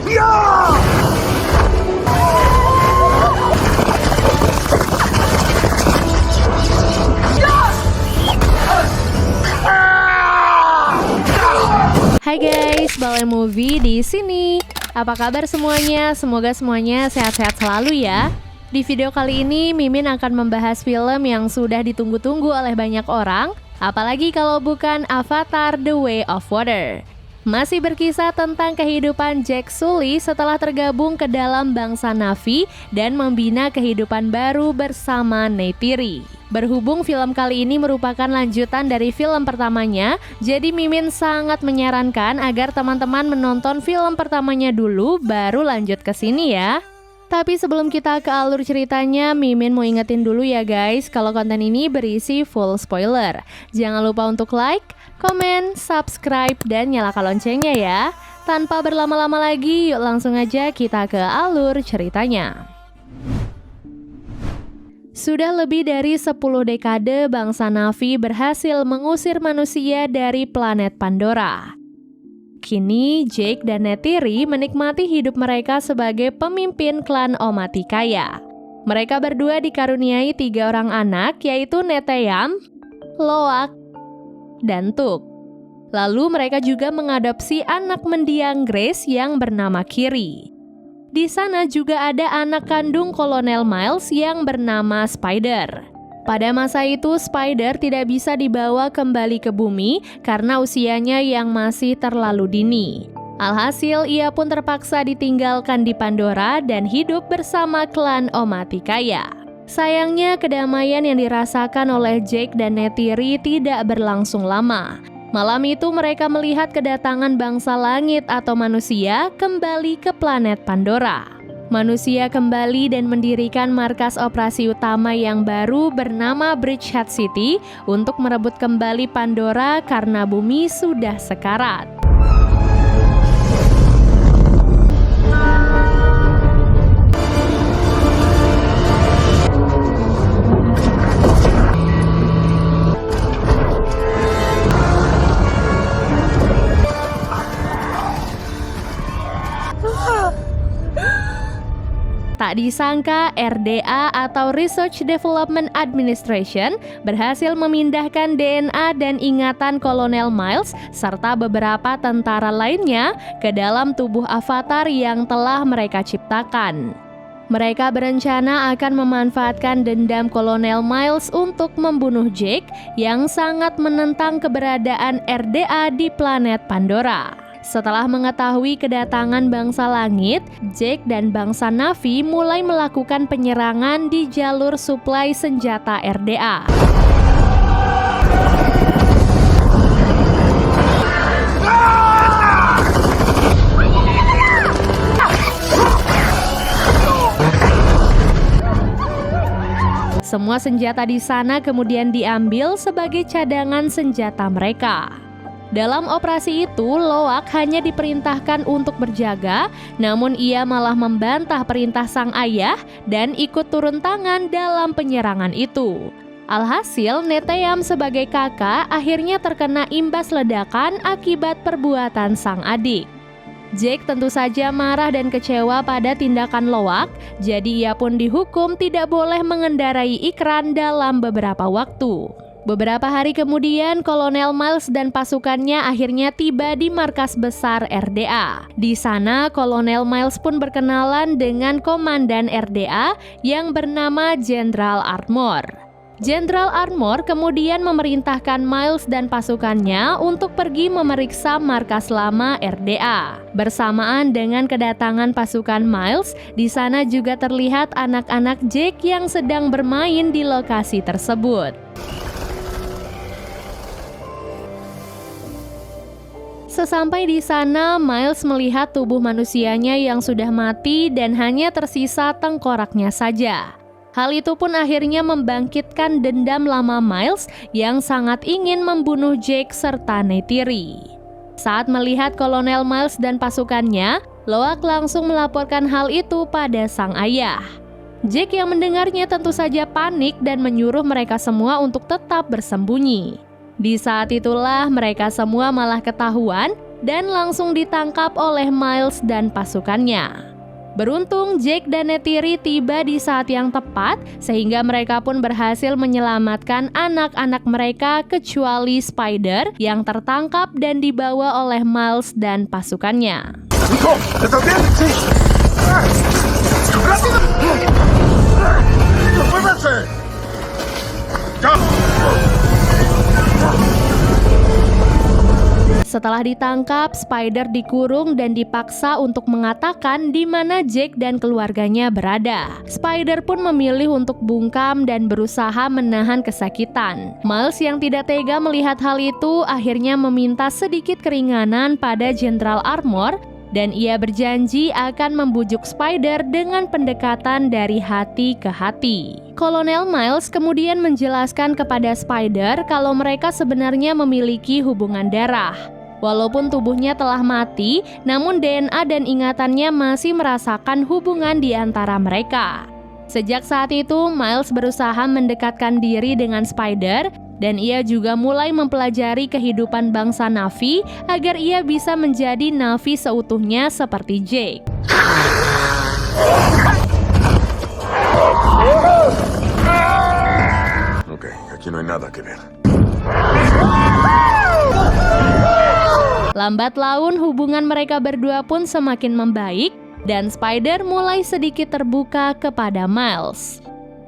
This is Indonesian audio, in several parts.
Hai guys, Balai Movie di sini. Apa kabar semuanya? Semoga semuanya sehat-sehat selalu ya. Di video kali ini, Mimin akan membahas film yang sudah ditunggu-tunggu oleh banyak orang, apalagi kalau bukan Avatar: The Way of Water. Masih berkisah tentang kehidupan Jake Sully setelah tergabung ke dalam bangsa Na'vi dan membina kehidupan baru bersama Neytiri. Berhubung film kali ini merupakan lanjutan dari film pertamanya, jadi Mimin sangat menyarankan agar teman-teman menonton film pertamanya dulu baru lanjut ke sini ya. Tapi sebelum kita ke alur ceritanya, Mimin mau ingetin dulu ya guys, kalau konten ini berisi full spoiler. Jangan lupa untuk like, komen, subscribe, dan nyalakan loncengnya ya. Tanpa berlama-lama lagi, yuk langsung aja kita ke alur ceritanya. Sudah lebih dari 10 dekade bangsa Na'vi berhasil mengusir manusia dari planet Pandora. Kini, Jake dan Neytiri menikmati hidup mereka sebagai pemimpin klan Omaticaya. Mereka berdua dikaruniai 3 orang anak, yaitu Neteyam, Loak, dan Tuk. Lalu mereka juga mengadopsi anak mendiang Grace yang bernama Kiri. Di sana juga ada anak kandung Kolonel Miles yang bernama Spider. Pada masa itu, Spider tidak bisa dibawa kembali ke bumi karena usianya yang masih terlalu dini. Alhasil, ia pun terpaksa ditinggalkan di Pandora dan hidup bersama klan Omaticaya. Sayangnya, kedamaian yang dirasakan oleh Jake dan Neytiri tidak berlangsung lama. Malam itu mereka melihat kedatangan bangsa langit atau manusia kembali ke planet Pandora. Manusia kembali dan mendirikan markas operasi utama yang baru bernama Bridgehead City untuk merebut kembali Pandora karena bumi sudah sekarat. Tak disangka, RDA atau Research Development Administration berhasil memindahkan DNA dan ingatan Kolonel Miles serta beberapa tentara lainnya ke dalam tubuh avatar yang telah mereka ciptakan. Mereka berencana akan memanfaatkan dendam Kolonel Miles untuk membunuh Jake yang sangat menentang keberadaan RDA di planet Pandora. Setelah mengetahui kedatangan bangsa langit, Jake dan bangsa Na'vi mulai melakukan penyerangan di jalur suplai senjata RDA. Semua senjata di sana kemudian diambil sebagai cadangan senjata mereka. Dalam operasi itu, Loak hanya diperintahkan untuk berjaga, namun ia malah membantah perintah sang ayah dan ikut turun tangan dalam penyerangan itu. Alhasil, Neteyam sebagai kakak akhirnya terkena imbas ledakan akibat perbuatan sang adik. Jake tentu saja marah dan kecewa pada tindakan Loak, jadi ia pun dihukum tidak boleh mengendarai ikran dalam beberapa waktu. Beberapa hari kemudian, Kolonel Miles dan pasukannya akhirnya tiba di markas besar RDA. Di sana, Kolonel Miles pun berkenalan dengan komandan RDA yang bernama Jenderal Ardmore. Jenderal Ardmore kemudian memerintahkan Miles dan pasukannya untuk pergi memeriksa markas lama RDA. Bersamaan dengan kedatangan pasukan Miles, di sana juga terlihat anak-anak Jake yang sedang bermain di lokasi tersebut. Sesampai di sana, Miles melihat tubuh manusianya yang sudah mati dan hanya tersisa tengkoraknya saja. Hal itu pun akhirnya membangkitkan dendam lama Miles yang sangat ingin membunuh Jake serta Neytiri. Saat melihat Kolonel Miles dan pasukannya, Loak langsung melaporkan hal itu pada sang ayah. Jake yang mendengarnya tentu saja panik dan menyuruh mereka semua untuk tetap bersembunyi. Di saat itulah mereka semua malah ketahuan dan langsung ditangkap oleh Miles dan pasukannya. Beruntung Jake dan Neytiri tiba di saat yang tepat sehingga mereka pun berhasil menyelamatkan anak-anak mereka kecuali Spider yang tertangkap dan dibawa oleh Miles dan pasukannya. Nico, ¿estás bien? Sí. ¡Rápido! ¡Muévanse! ¡Ya! Setelah ditangkap, Spider dikurung dan dipaksa untuk mengatakan di mana Jake dan keluarganya berada. Spider pun memilih untuk bungkam dan berusaha menahan kesakitan. Miles yang tidak tega melihat hal itu akhirnya meminta sedikit keringanan pada Jenderal Armor dan ia berjanji akan membujuk Spider dengan pendekatan dari hati ke hati. Kolonel Miles kemudian menjelaskan kepada Spider kalau mereka sebenarnya memiliki hubungan darah. Walaupun tubuhnya telah mati, namun DNA dan ingatannya masih merasakan hubungan di antara mereka. Sejak saat itu, Miles berusaha mendekatkan diri dengan Spider, dan ia juga mulai mempelajari kehidupan bangsa Na'vi agar ia bisa menjadi Na'vi seutuhnya seperti Jake. Ok, aquí no hay nada que ver. Lambat laun hubungan mereka berdua pun semakin membaik dan Spider mulai sedikit terbuka kepada Miles.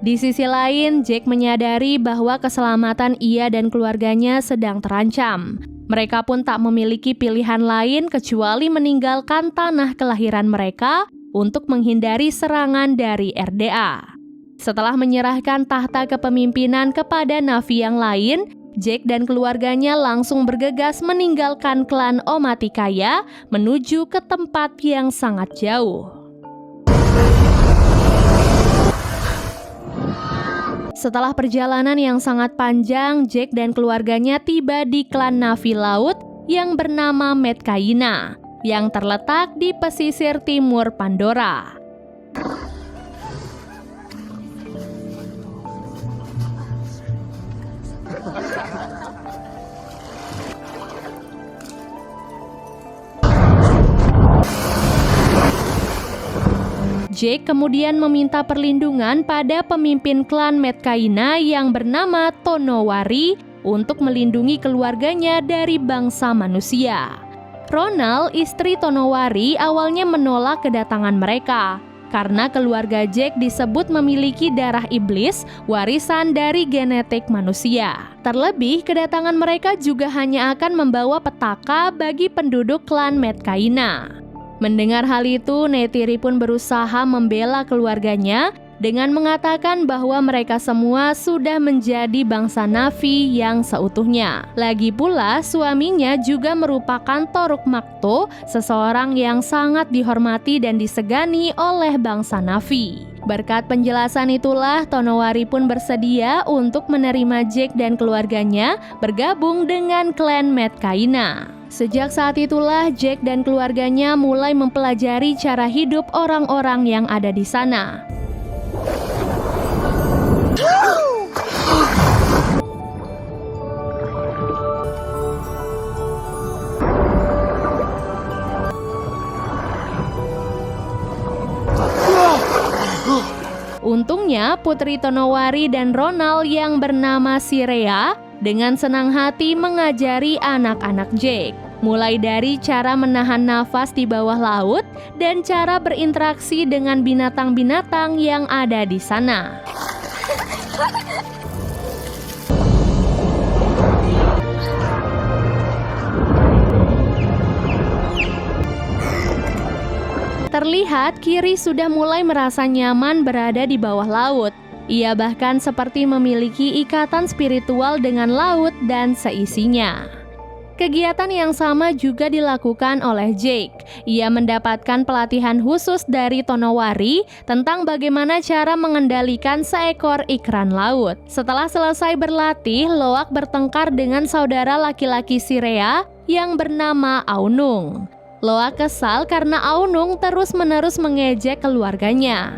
Di sisi lain, Jake menyadari bahwa keselamatan ia dan keluarganya sedang terancam. Mereka pun tak memiliki pilihan lain kecuali meninggalkan tanah kelahiran mereka untuk menghindari serangan dari RDA. Setelah menyerahkan tahta kepemimpinan kepada Na'vi yang lain, Jake dan keluarganya langsung bergegas meninggalkan klan Omaticaya menuju ke tempat yang sangat jauh. Setelah perjalanan yang sangat panjang, Jake dan keluarganya tiba di klan Na'vi Laut yang bernama Metkayina, yang terletak di pesisir timur Pandora. Jake kemudian meminta perlindungan pada pemimpin klan Metkayina yang bernama Tonowari untuk melindungi keluarganya dari bangsa manusia. Ronald, istri Tonowari, awalnya menolak kedatangan mereka karena keluarga Jake disebut memiliki darah iblis, warisan dari genetik manusia. Terlebih, kedatangan mereka juga hanya akan membawa petaka bagi penduduk klan Metkayina. Mendengar hal itu, Neytiri pun berusaha membela keluarganya dengan mengatakan bahwa mereka semua sudah menjadi bangsa Na'vi yang seutuhnya. Lagi pula, suaminya juga merupakan Toruk Makto, seseorang yang sangat dihormati dan disegani oleh bangsa Na'vi. Berkat penjelasan itulah, Tonowari pun bersedia untuk menerima Jake dan keluarganya bergabung dengan klan Metkayina. Sejak saat itulah Jake dan keluarganya mulai mempelajari cara hidup orang-orang yang ada di sana. Untungnya, Putri Tonowari dan Ronald yang bernama Sirea dengan senang hati mengajari anak-anak Jake, mulai dari cara menahan nafas di bawah laut dan cara berinteraksi dengan binatang-binatang yang ada di sana. Terlihat Kiri sudah mulai merasa nyaman berada di bawah laut. Ia bahkan seperti memiliki ikatan spiritual dengan laut dan seisinya. Kegiatan yang sama juga dilakukan oleh Jake. Ia mendapatkan pelatihan khusus dari Tonowari tentang bagaimana cara mengendalikan seekor ikan laut. Setelah selesai berlatih, Loak bertengkar dengan saudara laki-laki Sirea yang bernama Aunung. Loak kesal karena Aunung terus-menerus mengejek keluarganya.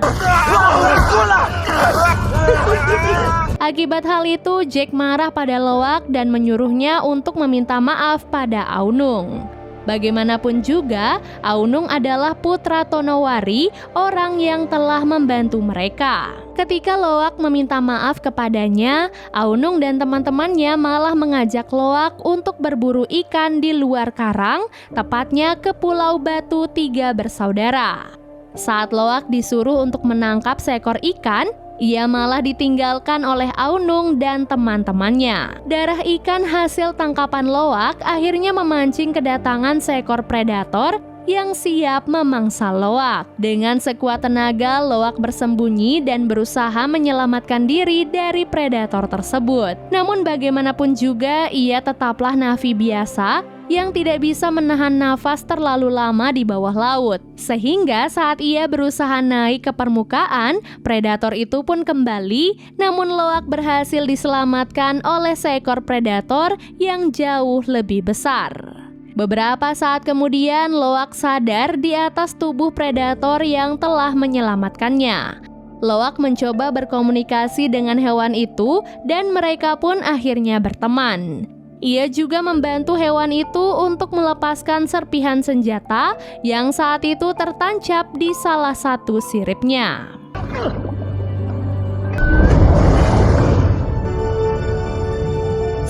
Akibat hal itu, Jake marah pada Loak dan menyuruhnya untuk meminta maaf pada Aunung. Bagaimanapun juga, Aunung adalah putra Tonowari, orang yang telah membantu mereka. Ketika Loak meminta maaf kepadanya, Aunung dan teman-temannya malah mengajak Loak untuk berburu ikan di luar karang, tepatnya ke Pulau Batu Tiga Bersaudara. Saat Loak disuruh untuk menangkap seekor ikan, ia malah ditinggalkan oleh Aunung dan teman-temannya. Darah ikan hasil tangkapan Loak akhirnya memancing kedatangan seekor predator yang siap memangsa Loak. Dengan sekuat tenaga, Loak bersembunyi dan berusaha menyelamatkan diri dari predator tersebut. Namun bagaimanapun juga, ia tetaplah Na'vi biasa yang tidak bisa menahan nafas terlalu lama di bawah laut. Sehingga saat ia berusaha naik ke permukaan, predator itu pun kembali, namun Loak berhasil diselamatkan oleh seekor predator yang jauh lebih besar. Beberapa saat kemudian, Loak sadar di atas tubuh predator yang telah menyelamatkannya. Loak mencoba berkomunikasi dengan hewan itu dan mereka pun akhirnya berteman. Ia juga membantu hewan itu untuk melepaskan serpihan senjata yang saat itu tertancap di salah satu siripnya.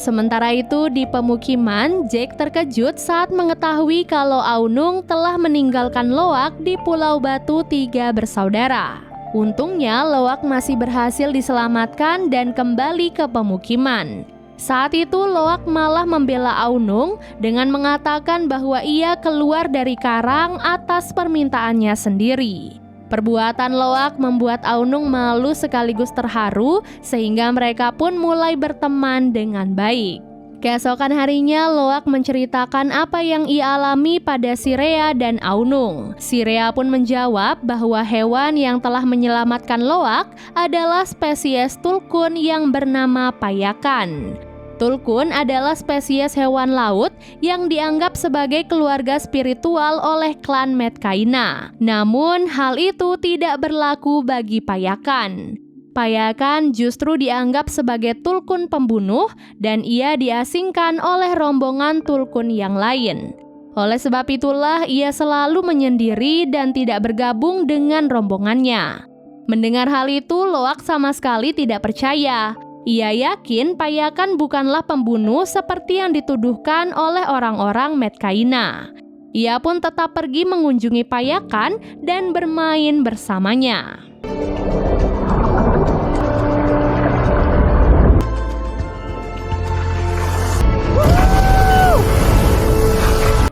Sementara itu di pemukiman, Jake terkejut saat mengetahui kalau Aunung telah meninggalkan Loak di Pulau Batu Tiga Bersaudara. Untungnya Loak masih berhasil diselamatkan dan kembali ke pemukiman. Saat itu Loak malah membela Aunung dengan mengatakan bahwa ia keluar dari karang atas permintaannya sendiri. Perbuatan Loak membuat Aunung malu sekaligus terharu sehingga mereka pun mulai berteman dengan baik. Keesokan harinya Loak menceritakan apa yang ia alami pada Sirea dan Aunung. Sirea pun menjawab bahwa hewan yang telah menyelamatkan Loak adalah spesies tulkun yang bernama payakan. Tulkun adalah spesies hewan laut yang dianggap sebagai keluarga spiritual oleh klan Medcaina. Namun hal itu tidak berlaku bagi payakan. Payakan justru dianggap sebagai tulkun pembunuh dan ia diasingkan oleh rombongan tulkun yang lain. Oleh sebab itulah ia selalu menyendiri dan tidak bergabung dengan rombongannya. Mendengar hal itu, Loak sama sekali tidak percaya. Ia yakin payakan bukanlah pembunuh seperti yang dituduhkan oleh orang-orang Medcaina. Ia pun tetap pergi mengunjungi payakan dan bermain bersamanya.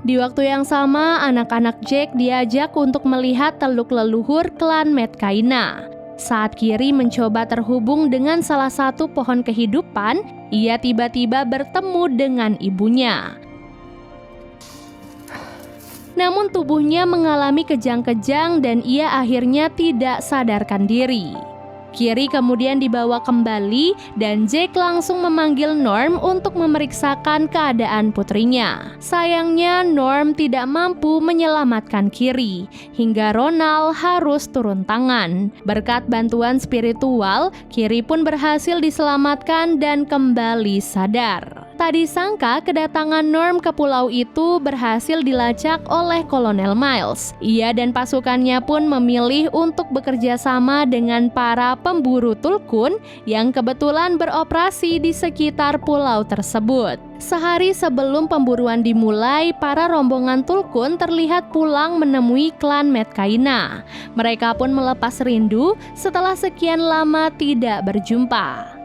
Di waktu yang sama, anak-anak Jake diajak untuk melihat teluk leluhur klan Medcaina. Saat Kiri mencoba terhubung dengan salah satu pohon kehidupan, ia tiba-tiba bertemu dengan ibunya. Namun tubuhnya mengalami kejang-kejang dan ia akhirnya tidak sadarkan diri. Kiri kemudian dibawa kembali dan Jake langsung memanggil Norm untuk memeriksakan keadaan putrinya. Sayangnya Norm tidak mampu menyelamatkan Kiri, hingga Ronald harus turun tangan. Berkat bantuan spiritual, Kiri pun berhasil diselamatkan dan kembali sadar. Tak disangka kedatangan Norm ke pulau itu berhasil dilacak oleh Kolonel Miles. Ia dan pasukannya pun memilih untuk bekerja sama dengan para pemburu tulkun yang kebetulan beroperasi di sekitar pulau tersebut. Sehari sebelum pemburuan dimulai, para rombongan tulkun terlihat pulang menemui klan Medcaina. Mereka pun melepas rindu setelah sekian lama tidak berjumpa.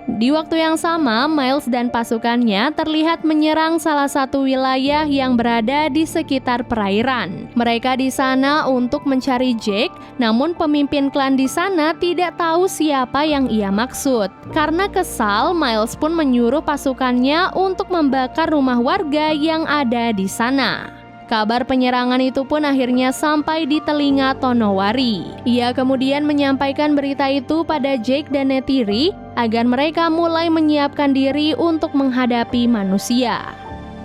Di waktu yang sama, Miles dan pasukannya terlihat menyerang salah satu wilayah yang berada di sekitar perairan. Mereka di sana untuk mencari Jake, namun pemimpin klan di sana tidak tahu siapa yang ia maksud. Karena kesal, Miles pun menyuruh pasukannya untuk membakar rumah warga yang ada di sana. Kabar penyerangan itu pun akhirnya sampai di telinga Tonowari. Ia kemudian menyampaikan berita itu pada Jake dan Neytiri agar mereka mulai menyiapkan diri untuk menghadapi manusia.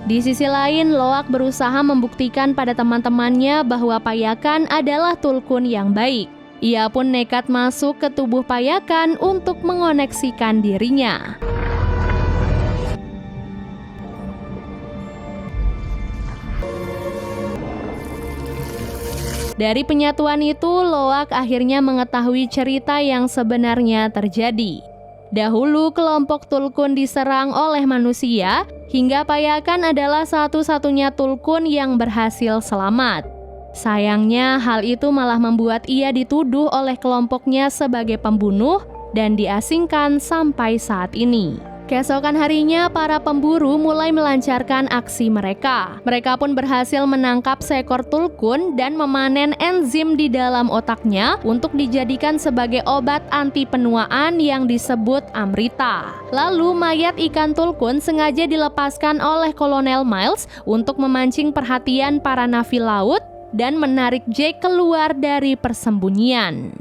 Di sisi lain, Loak berusaha membuktikan pada teman-temannya bahwa payakan adalah tulkun yang baik. Ia pun nekat masuk ke tubuh payakan untuk mengoneksikan dirinya. Dari penyatuan itu, Loak akhirnya mengetahui cerita yang sebenarnya terjadi. Dahulu kelompok Tulkun diserang oleh manusia, hingga Payakan adalah satu-satunya Tulkun yang berhasil selamat. Sayangnya, hal itu malah membuat ia dituduh oleh kelompoknya sebagai pembunuh dan diasingkan sampai saat ini. Keesokan harinya, para pemburu mulai melancarkan aksi mereka. Mereka pun berhasil menangkap seekor Tulkun dan memanen enzim di dalam otaknya untuk dijadikan sebagai obat anti penuaan yang disebut Amrita. Lalu, mayat ikan Tulkun sengaja dilepaskan oleh Kolonel Miles untuk memancing perhatian para navi laut dan menarik Jake keluar dari persembunyian.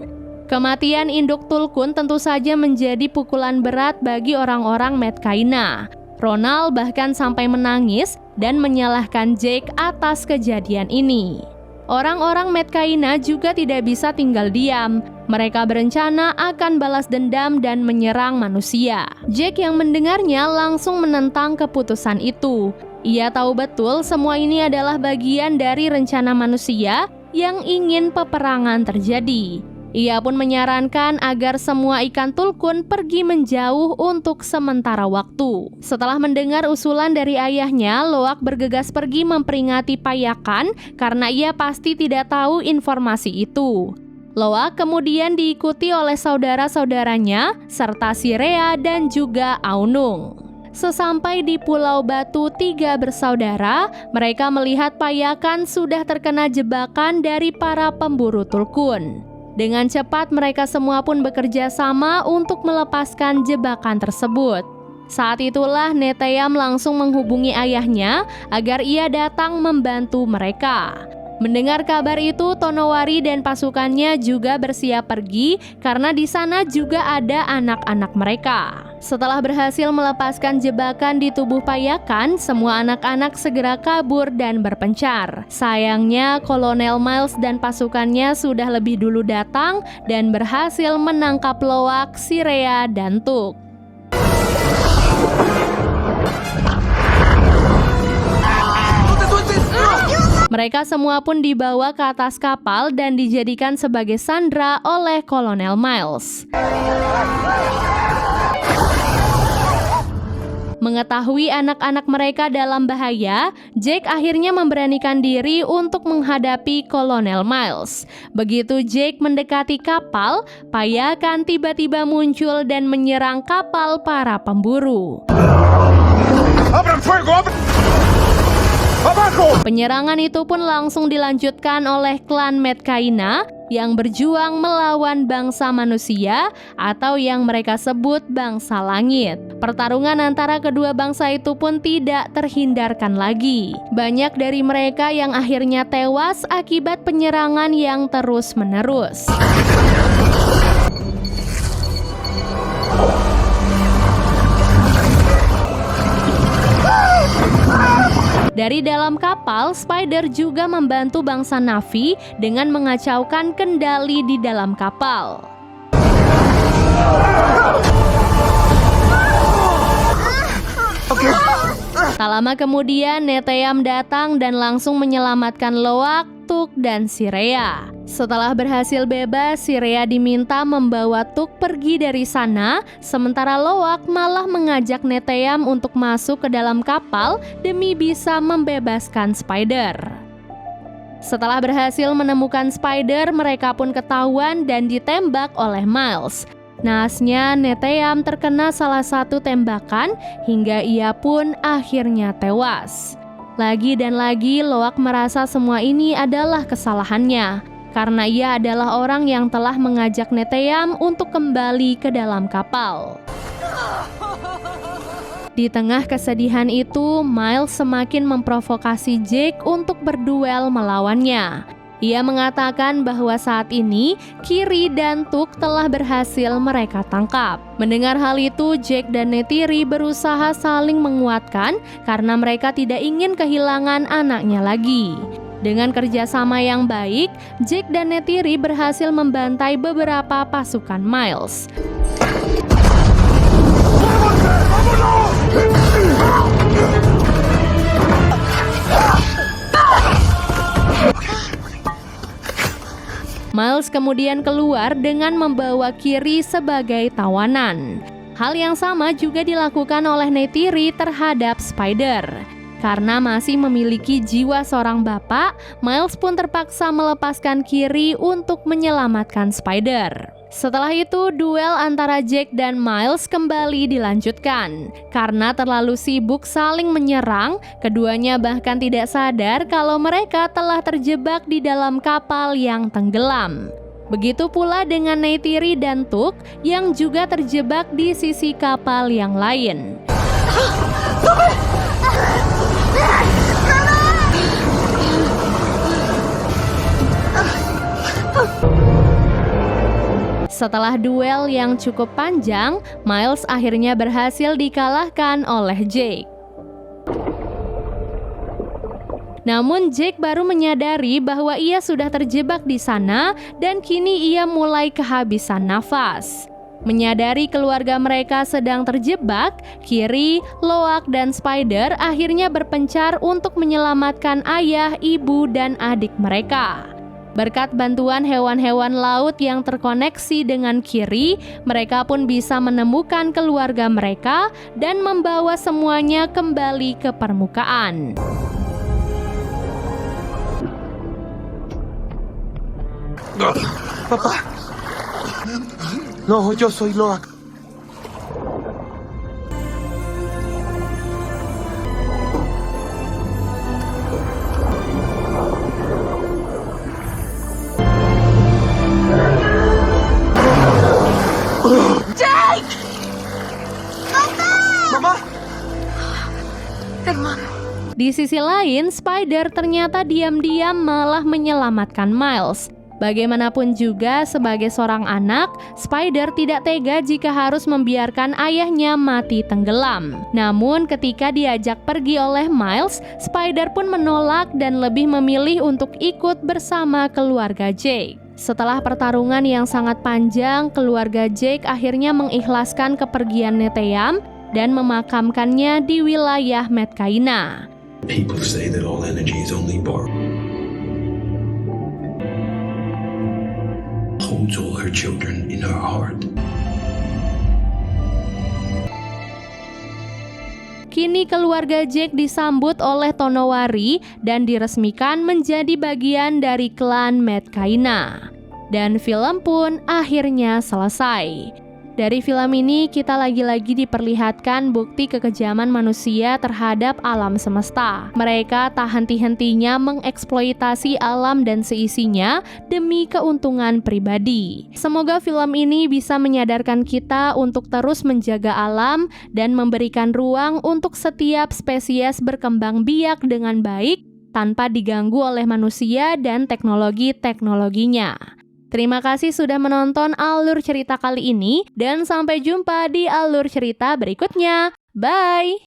Kematian induk Tulkun tentu saja menjadi pukulan berat bagi orang-orang Medcaina. Ronald bahkan sampai menangis dan menyalahkan Jake atas kejadian ini. Orang-orang Medcaina juga tidak bisa tinggal diam. Mereka berencana akan balas dendam dan menyerang manusia. Jake yang mendengarnya langsung menentang keputusan itu. Ia tahu betul semua ini adalah bagian dari rencana manusia yang ingin peperangan terjadi. Ia pun menyarankan agar semua ikan Tulkun pergi menjauh untuk sementara waktu. Setelah mendengar usulan dari ayahnya, Loak bergegas pergi memperingati Payakan karena ia pasti tidak tahu informasi itu. Loak kemudian diikuti oleh saudara-saudaranya serta Sirea dan juga Aunung. Sesampai di Pulau Batu Tiga bersaudara, mereka melihat Payakan sudah terkena jebakan dari para pemburu Tulkun. Dengan cepat mereka semua pun bekerja sama untuk melepaskan jebakan tersebut. Saat itulah Neteyam langsung menghubungi ayahnya agar ia datang membantu mereka. Mendengar kabar itu, Tonowari dan pasukannya juga bersiap pergi karena di sana juga ada anak-anak mereka. Setelah berhasil melepaskan jebakan di tubuh Payakan, semua anak-anak segera kabur dan berpencar. Sayangnya, Kolonel Miles dan pasukannya sudah lebih dulu datang dan berhasil menangkap Loak, Sirea, dan Tuk. Mereka semua pun dibawa ke atas kapal dan dijadikan sebagai sandera oleh Kolonel Miles. Mengetahui anak-anak mereka dalam bahaya, Jake akhirnya memberanikan diri untuk menghadapi Kolonel Miles. Begitu Jake mendekati kapal, Payakan tiba-tiba muncul dan menyerang kapal para pemburu. Penyerangan itu pun langsung dilanjutkan oleh klan Medcaina yang berjuang melawan bangsa manusia atau yang mereka sebut bangsa langit. Pertarungan antara kedua bangsa itu pun tidak terhindarkan lagi. Banyak dari mereka yang akhirnya tewas akibat penyerangan yang terus-menerus. Dari dalam kapal, Spider juga membantu bangsa Na'vi dengan mengacaukan kendali di dalam kapal. Tak lama kemudian, Neteyam datang dan langsung menyelamatkan Loak, Tuk, dan Sirea. Setelah berhasil bebas, Sirea diminta membawa Tuk pergi dari sana, sementara Loak malah mengajak Neteyam untuk masuk ke dalam kapal demi bisa membebaskan Spider. Setelah berhasil menemukan Spider, mereka pun ketahuan dan ditembak oleh Miles. Naasnya, Neteyam terkena salah satu tembakan hingga ia pun akhirnya tewas. Lagi dan lagi, Loak merasa semua ini adalah kesalahannya, karena ia adalah orang yang telah mengajak Neteyam untuk kembali ke dalam kapal. Di tengah kesedihan itu, Miles semakin memprovokasi Jake untuk berduel melawannya. Ia mengatakan bahwa saat ini Kiri dan Tuk telah berhasil mereka tangkap. Mendengar hal itu, Jake dan Neytiri berusaha saling menguatkan karena mereka tidak ingin kehilangan anaknya lagi. Dengan kerjasama yang baik, Jake dan Neytiri berhasil membantai beberapa pasukan Miles. Miles kemudian keluar dengan membawa Kiri sebagai tawanan. Hal yang sama juga dilakukan oleh Neytiri terhadap Spider. Karena masih memiliki jiwa seorang bapak, Miles pun terpaksa melepaskan Kiri untuk menyelamatkan Spider. Setelah itu, duel antara Jake dan Miles kembali dilanjutkan. Karena terlalu sibuk saling menyerang, keduanya bahkan tidak sadar kalau mereka telah terjebak di dalam kapal yang tenggelam. Begitu pula dengan Neytiri dan Tuk yang juga terjebak di sisi kapal yang lain. Setelah duel yang cukup panjang, Miles akhirnya berhasil dikalahkan oleh Jake. Namun Jake baru menyadari bahwa ia sudah terjebak di sana dan kini ia mulai kehabisan nafas. Menyadari keluarga mereka sedang terjebak, Kiri, Loak, dan Spider akhirnya berpencar untuk menyelamatkan ayah, ibu, dan adik mereka. Berkat bantuan hewan-hewan laut yang terkoneksi dengan Kiri, mereka pun bisa menemukan keluarga mereka dan membawa semuanya kembali ke permukaan. Papá. No, yo soy Loak. Jake! Mamá. Hermano. Di sisi lain, Spider ternyata diam-diam malah menyelamatkan Miles. Bagaimanapun juga, sebagai seorang anak, Spider tidak tega jika harus membiarkan ayahnya mati tenggelam. Namun ketika diajak pergi oleh Miles, Spider pun menolak dan lebih memilih untuk ikut bersama keluarga Jake. Setelah pertarungan yang sangat panjang, keluarga Jake akhirnya mengikhlaskan kepergian Neteyam dan memakamkannya di wilayah Metkayina. People say that all energy is only borrowed. Holds all her children in her heart. Kini keluarga Jake disambut oleh Tonowari dan diresmikan menjadi bagian dari klan Metkayina. Dan film pun akhirnya selesai. Dari film ini kita lagi-lagi diperlihatkan bukti kekejaman manusia terhadap alam semesta. Mereka tak henti-hentinya mengeksploitasi alam dan seisinya demi keuntungan pribadi. Semoga film ini bisa menyadarkan kita untuk terus menjaga alam dan memberikan ruang untuk setiap spesies berkembang biak dengan baik tanpa diganggu oleh manusia dan teknologi-teknologinya. Terima kasih sudah menonton alur cerita kali ini dan sampai jumpa di alur cerita berikutnya. Bye!